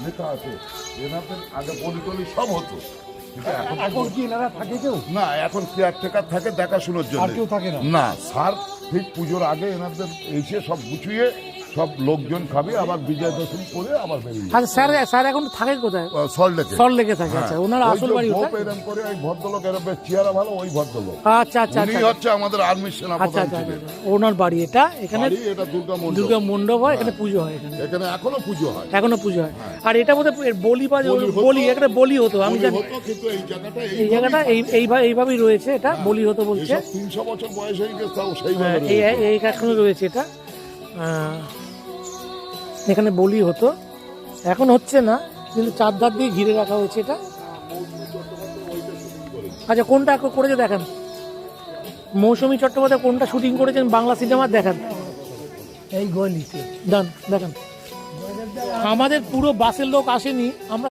লেখা আছে এনাদের আগে বলি টলি সব হতো, কিন্তু এখন কি এনারা থাকে কেউ? না, এখন কেয়ারটেকার থাকে দেখাশোনার জন্য। আর কেউ থাকে না? না, স্যার ঠিক পুজোর আগে এনাদের এসে সব গুছিয়ে সব লোকজন খাবে, আবার বিজয় দশমী করে আবার বেরিয়ে যায়। আচ্ছা স্যার এখন থাকে কোথায়? সল্টলেকে। সল্টলেকে থাকে। আচ্ছা, ওনার আসল বাড়ি কোথায়? এরকম করে ওই ভদ্রলোক এর চেহারা ভালো, ওই ভদ্রলোক। আচ্ছা আচ্ছা উনি হচ্ছে আমাদের আর্মির আচ্ছা সেনাপ্রধান আচ্ছা ছিলেন। ওনার বাড়ি এটা, এখানে বাড়ি এটা দুর্গা মণ্ডপ হয়, এখানে পুজো হয়, এখানে এখনো পুজো হয়। এখনো পুজো হয়। আর এটা বোধহয় বলি বা বলি, এখানে বলি হতো আমি জানি। কিন্তু এই জায়গাটা এইভাবেই রয়েছে, এটা বলি হতো বলছে। 300 বছর বয়স হয়ে গেছে, তাও সেইভাবে এই এখনো রয়েছে এটা। এখানে বলি হতো, এখন হচ্ছে না, কিন্তু চারধার দিয়ে ঘিরে রাখা হয়েছে এটা। আচ্ছা, কোনটা করেছে দেখেন, মৌসুমী চট্টোপাধ্যায় কোনটা শুটিং করেছেন বাংলা সিনেমার দেখেন। এই গলিতে দেখেন, আমাদের পুরো বাসের লোক আসেনি, আমরা